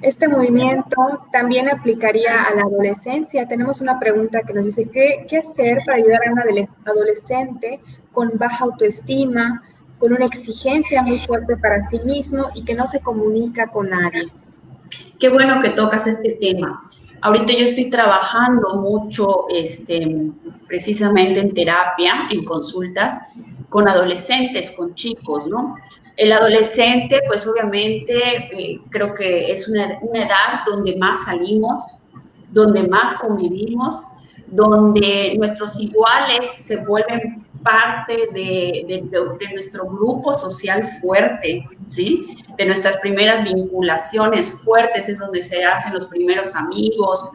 Este movimiento también aplicaría a la adolescencia. Tenemos una pregunta que nos dice, ¿qué hacer para ayudar a un adolescente con baja autoestima, con una exigencia muy fuerte para sí mismo y que no se comunica con nadie? Qué bueno que tocas este tema. Ahorita yo estoy trabajando mucho, precisamente en terapia, en consultas, con adolescentes, con chicos, ¿no? El adolescente, pues obviamente, creo que es una edad donde más salimos, donde más convivimos, donde nuestros iguales se vuelven parte de nuestro grupo social fuerte, ¿sí? De nuestras primeras vinculaciones fuertes, es donde se hacen los primeros amigos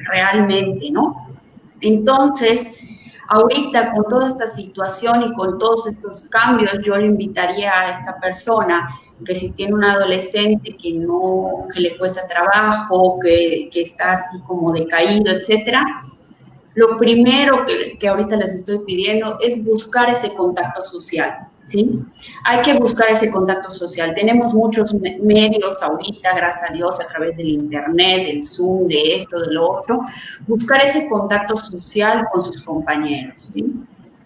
realmente, ¿no? Entonces, ahorita con toda esta situación y con todos estos cambios, yo le invitaría a esta persona que si tiene un adolescente que le cuesta trabajo, que está así como decaído, etcétera, lo primero que ahorita les estoy pidiendo es buscar ese contacto social, ¿sí? Hay que buscar ese contacto social. Tenemos muchos medios ahorita, gracias a Dios, a través del internet, del Zoom, de esto, de lo otro. Buscar ese contacto social con sus compañeros, ¿sí?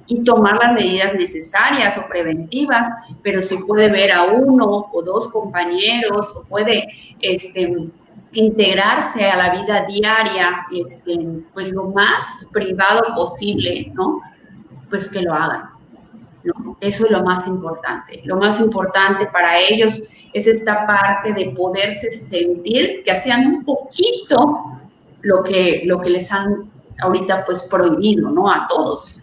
Y tomar las medidas necesarias o preventivas, pero si puede ver a uno o dos compañeros o puede integrarse a la vida diaria, pues lo más privado posible, ¿no? Pues que lo hagan, ¿no? Eso es lo más importante. Lo más importante para ellos es esta parte de poderse sentir que hacían un poquito lo que les han ahorita pues prohibido, ¿no? A todos.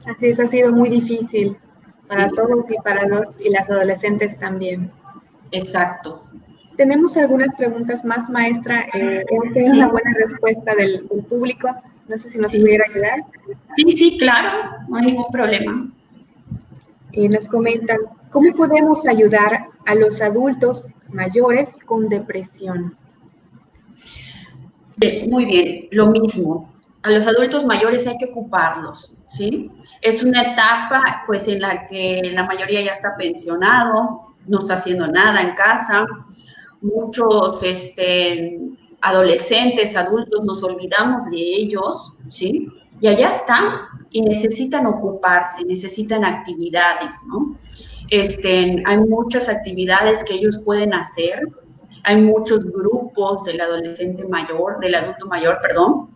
Así es, ha sido muy difícil para todos y para los y las adolescentes también. Exacto. Tenemos algunas preguntas más, maestra. Hemos tenido una buena respuesta del público. No sé si nos pudiera ayudar. Sí, claro, no hay ningún problema. Nos comentan, ¿cómo podemos ayudar a los adultos mayores con depresión? Muy bien, lo mismo. A los adultos mayores hay que ocuparlos, ¿sí? Es una etapa, pues, en la que la mayoría ya está pensionado, no está haciendo nada en casa. Muchos, adolescentes, adultos, nos olvidamos de ellos, ¿sí? Y allá están y necesitan ocuparse, necesitan actividades, ¿no? Hay muchas actividades que ellos pueden hacer. Hay muchos grupos del adolescente mayor, del adulto mayor, perdón,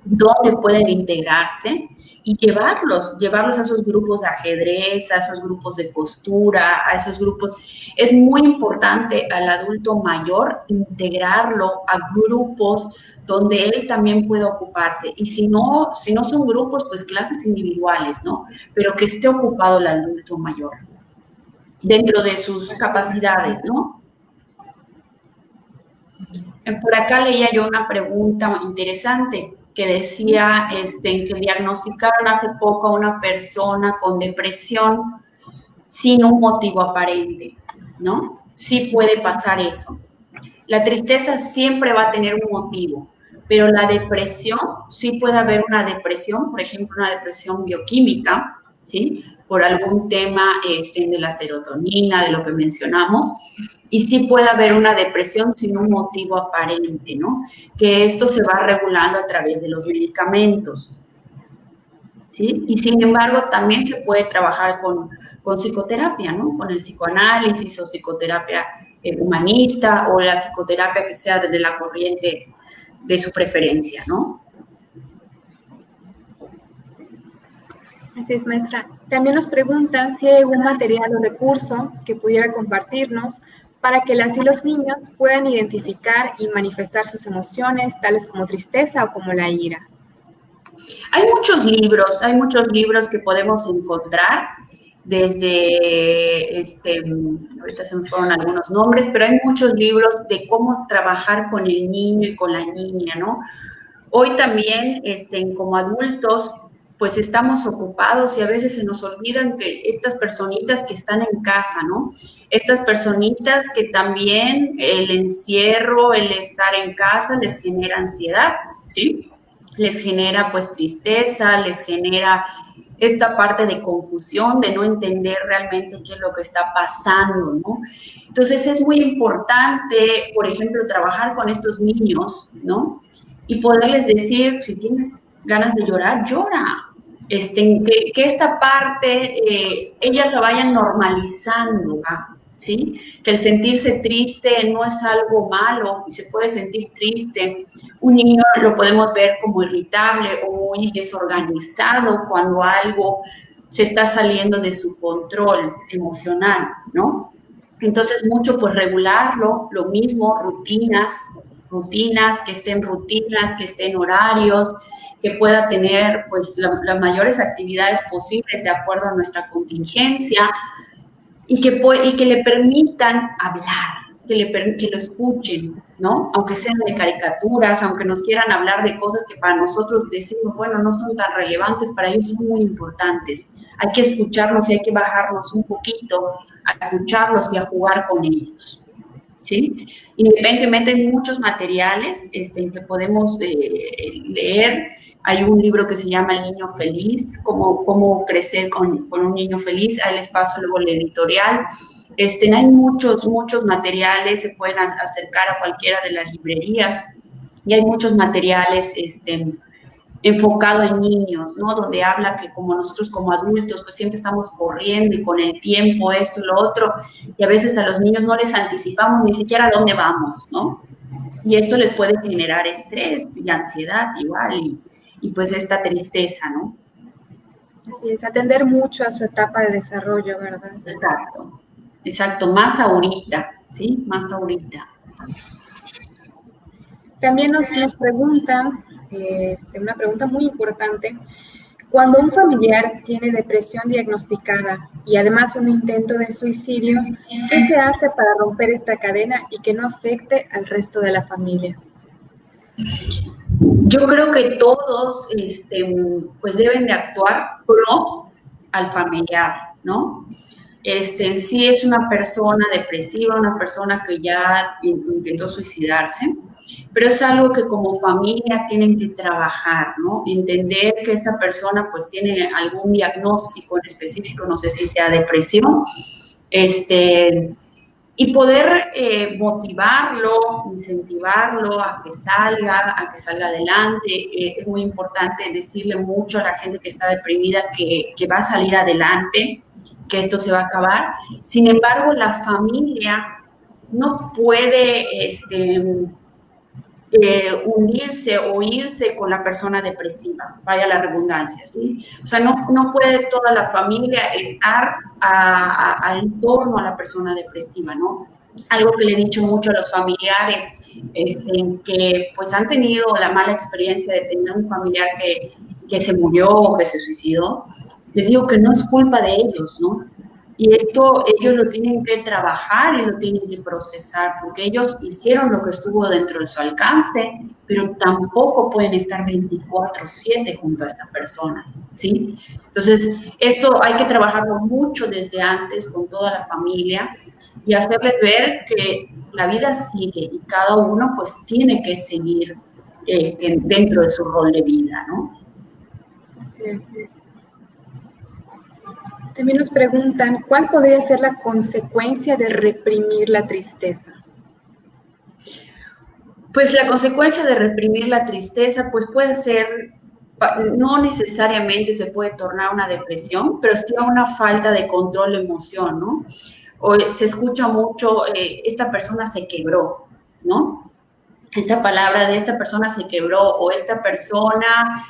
donde pueden integrarse y llevarlos a esos grupos de ajedrez, a esos grupos de costura, a esos grupos. Es muy importante al adulto mayor integrarlo a grupos donde él también pueda ocuparse. Y si no son grupos, pues clases individuales, ¿no? Pero que esté ocupado el adulto mayor dentro de sus capacidades, ¿no? Por acá leía yo una pregunta interesante. que decía que diagnosticaron hace poco a una persona con depresión sin un motivo aparente, ¿no? Sí puede pasar eso. La tristeza siempre va a tener un motivo, pero la depresión, sí puede haber una depresión, por ejemplo, una depresión bioquímica, ¿sí? Por algún tema de la serotonina, de lo que mencionamos, y sí puede haber una depresión sin un motivo aparente, ¿no? Que esto se va regulando a través de los medicamentos, ¿sí? Y sin embargo, también se puede trabajar con psicoterapia, ¿no? Con el psicoanálisis o psicoterapia humanista o la psicoterapia que sea desde la corriente de su preferencia, ¿no? Así es, maestra. También nos preguntan si hay algún material o recurso que pudiera compartirnos para que las y los niños puedan identificar y manifestar sus emociones, tales como tristeza o como la ira. Hay muchos libros que podemos encontrar desde, ahorita se me fueron algunos nombres, pero hay muchos libros de cómo trabajar con el niño y con la niña, ¿no? Hoy también, como adultos, pues estamos ocupados y a veces se nos olvidan que estas personitas que están en casa, ¿no? Estas personitas que también el encierro, el estar en casa les genera ansiedad, ¿sí? Les genera pues tristeza, les genera esta parte de confusión, de no entender realmente qué es lo que está pasando, ¿no? Entonces es muy importante, por ejemplo, trabajar con estos niños, ¿no? Y poderles decir, si tienes ganas de llorar, llora. Que esta parte ellas lo vayan normalizando, ¿va? ¿Sí? Que el sentirse triste no es algo malo, y se puede sentir triste. Un niño lo podemos ver como irritable o muy desorganizado cuando algo se está saliendo de su control emocional, ¿no? Entonces, mucho pues regularlo, lo mismo, rutinas, que estén horarios, que pueda tener pues las mayores actividades posibles de acuerdo a nuestra contingencia y que le permitan hablar, que lo escuchen, ¿no? Aunque sean de caricaturas, aunque nos quieran hablar de cosas que para nosotros decimos, bueno, no son tan relevantes, para ellos son muy importantes. Hay que escucharlos y hay que bajarnos un poquito a escucharlos y a jugar con ellos, ¿sí? Independientemente hay muchos materiales que podemos leer. Hay un libro que se llama El niño feliz, cómo crecer con un niño feliz. Ahí les paso luego el editorial. Hay muchos materiales, se pueden acercar a cualquiera de las librerías y hay muchos materiales enfocado en niños, ¿no? Donde habla que como nosotros como adultos, pues siempre estamos corriendo y con el tiempo, esto y lo otro, y a veces a los niños no les anticipamos ni siquiera a dónde vamos, ¿no? Y esto les puede generar estrés y ansiedad igual, y pues esta tristeza, ¿no? Así es, atender mucho a su etapa de desarrollo, ¿verdad? Exacto, más ahorita, ¿sí? Más ahorita. También nos preguntan, una pregunta muy importante, cuando un familiar tiene depresión diagnosticada y además un intento de suicidio, ¿qué se hace para romper esta cadena y que no afecte al resto de la familia? Yo creo que todos pues deben de actuar pro al familiar, ¿no? Sí es una persona depresiva, una persona que ya intentó suicidarse, pero es algo que como familia tienen que trabajar, ¿no? Entender que esta persona pues tiene algún diagnóstico en específico, no sé si sea depresión, y poder motivarlo, incentivarlo a que salga adelante. Es muy importante decirle mucho a la gente que está deprimida que va a salir adelante, que esto se va a acabar. Sin embargo, la familia no puede unirse o irse con la persona depresiva, vaya la redundancia, ¿sí? O sea, no puede toda la familia estar en torno a la persona depresiva, ¿no? Algo que le he dicho mucho a los familiares, que pues han tenido la mala experiencia de tener un familiar que se murió o que se suicidó, les digo que no es culpa de ellos, ¿no? Y esto ellos lo tienen que trabajar y lo tienen que procesar, porque ellos hicieron lo que estuvo dentro de su alcance, pero tampoco pueden estar 24/7 junto a esta persona, ¿sí? Entonces, esto hay que trabajarlo mucho desde antes con toda la familia y hacerles ver que la vida sigue y cada uno pues tiene que seguir dentro de su rol de vida, ¿no? Así es. También nos preguntan, ¿cuál podría ser la consecuencia de reprimir la tristeza? Pues la consecuencia de reprimir la tristeza, pues puede ser, no necesariamente se puede tornar una depresión, pero sí a una falta de control de emoción, ¿no? O se escucha mucho, esta persona se quebró, ¿no? Esta palabra de esta persona se quebró o esta persona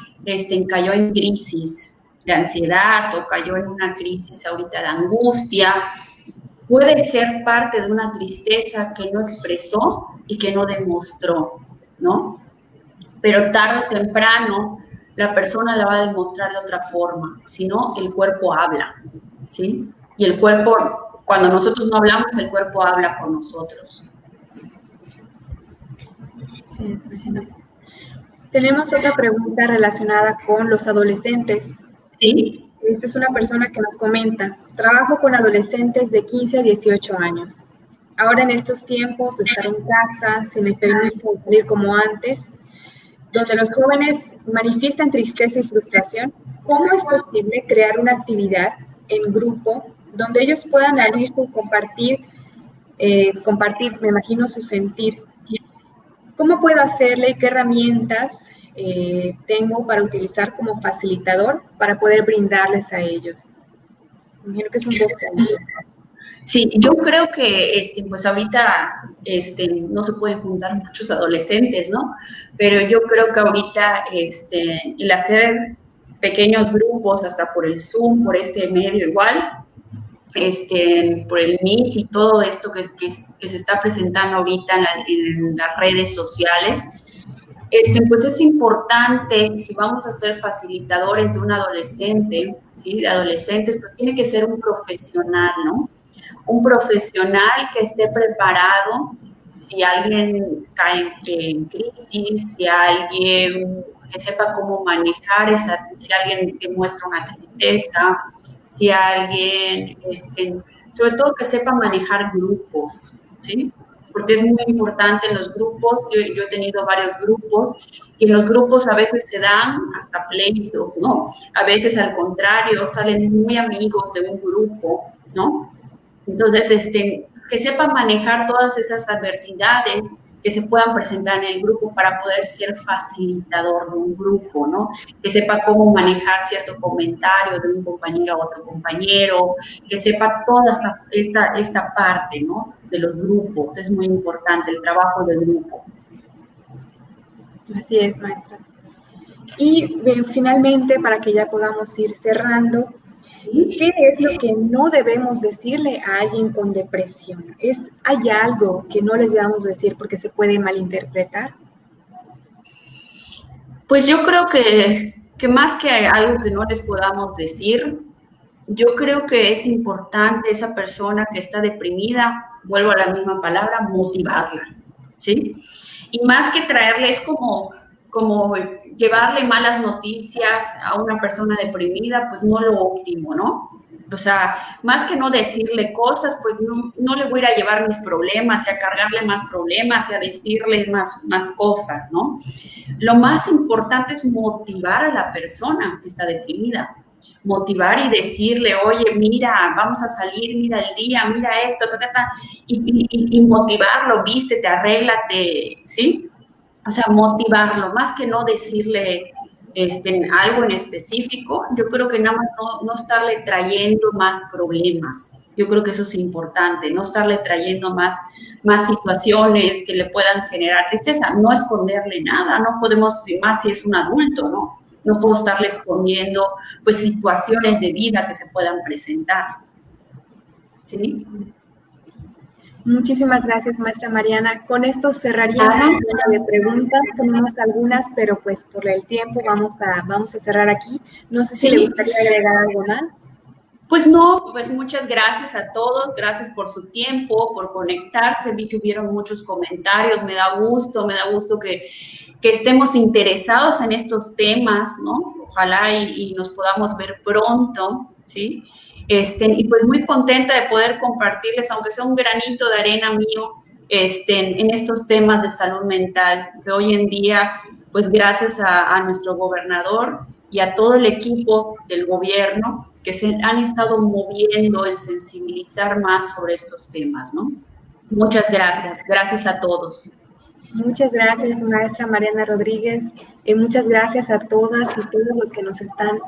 cayó en crisis de ansiedad o cayó en una crisis ahorita de angustia. Puede ser parte de una tristeza que no expresó y que no demostró, ¿no? Pero tarde o temprano la persona la va a demostrar de otra forma, si no, el cuerpo habla, ¿sí? Y el cuerpo, cuando nosotros no hablamos, el cuerpo habla por nosotros. Sí, tenemos otra pregunta relacionada con los adolescentes. Sí. Esta es una persona que nos comenta, trabajo con adolescentes de 15 a 18 años. Ahora en estos tiempos de estar en casa, sin el permiso de salir como antes, donde los jóvenes manifiestan tristeza y frustración, ¿cómo es posible crear una actividad en grupo donde ellos puedan abrirse y compartir, me imagino, su sentir? ¿Cómo puedo hacerle y qué herramientas tengo para utilizar como facilitador para poder brindarles a ellos? Imagino que es un docente. Sí, yo creo que pues ahorita no se pueden juntar muchos adolescentes, ¿no? Pero yo creo que ahorita el hacer pequeños grupos, hasta por el Zoom, por este medio igual, por el Meet y todo esto que se está presentando ahorita en las redes sociales, pues es importante, si vamos a ser facilitadores de un adolescente, ¿sí? De adolescentes, pues tiene que ser un profesional, ¿no? Un profesional que esté preparado si alguien cae en crisis, si alguien que sepa cómo manejar si alguien que muestra una tristeza, si alguien, sobre todo que sepa manejar grupos, ¿sí? Porque es muy importante en los grupos, yo he tenido varios grupos, y en los grupos a veces se dan hasta pleitos, ¿no? A veces al contrario, salen muy amigos de un grupo, ¿no? Entonces, que sepan manejar todas esas adversidades que se puedan presentar en el grupo para poder ser facilitador de un grupo, ¿no? Que sepa cómo manejar cierto comentario de un compañero a otro compañero, que sepa toda esta parte, ¿no? De los grupos. Es muy importante el trabajo del grupo. Así es, maestra. Y finalmente, para que ya podamos ir cerrando, ¿qué es lo que no debemos decirle a alguien con depresión? ¿Hay algo que no les debamos decir porque se puede malinterpretar? Pues yo creo que más que algo que no les podamos decir, yo creo que es importante esa persona que está deprimida, vuelvo a la misma palabra, motivarla, ¿sí? Y más que traerle, es como llevarle malas noticias a una persona deprimida, pues no lo óptimo, ¿no? O sea, más que no decirle cosas, pues no le voy a ir a llevar mis problemas y a cargarle más problemas y a decirle más cosas, ¿no? Lo más importante es motivar a la persona que está deprimida. Motivar y decirle, oye, mira, vamos a salir, mira el día, mira esto, y motivarlo, vístete, arréglate, ¿sí? O sea, motivarlo, más que no decirle algo en específico, yo creo que nada más no estarle trayendo más problemas. Yo creo que eso es importante, no estarle trayendo más situaciones que le puedan generar tristeza, no esconderle nada, no podemos, más si es un adulto, ¿no? No puedo estarle escondiendo, pues, situaciones de vida que se puedan presentar. ¿Sí? Muchísimas gracias, maestra Mariana. Con esto cerraríamos la ronda de preguntas. Tenemos algunas, pero pues por el tiempo vamos a cerrar aquí. No sé si le gustaría agregar algo más. Pues no, pues muchas gracias a todos, gracias por su tiempo, por conectarse, vi que hubieron muchos comentarios, me da gusto que estemos interesados en estos temas, ¿no? Ojalá y nos podamos ver pronto, ¿sí? Y pues muy contenta de poder compartirles, aunque sea un granito de arena mío, en estos temas de salud mental, que hoy en día, pues gracias a nuestro gobernador y a todo el equipo del gobierno que se han estado moviendo en sensibilizar más sobre estos temas, ¿no? Muchas gracias, gracias a todos. Muchas gracias, maestra Mariana Rodríguez. Muchas gracias a todas y todos los que nos están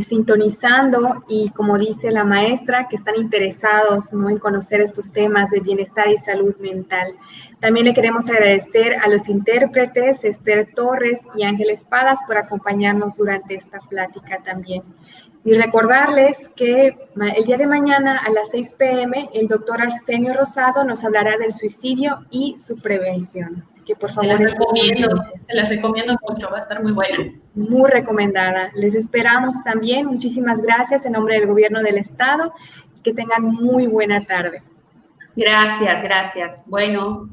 sintonizando y, como dice la maestra, que están interesados, ¿no?, en conocer estos temas de bienestar y salud mental. También le queremos agradecer a los intérpretes Esther Torres y Ángel Espadas por acompañarnos durante esta plática también. Y recordarles que el día de mañana a las 6 p.m. el doctor Arsenio Rosado nos hablará del suicidio y su prevención. Así que por favor... Se las recomiendo mucho, va a estar muy buena. Muy recomendada. Les esperamos también. Muchísimas gracias en nombre del Gobierno del Estado. Que tengan muy buena tarde. Gracias, gracias. Bueno.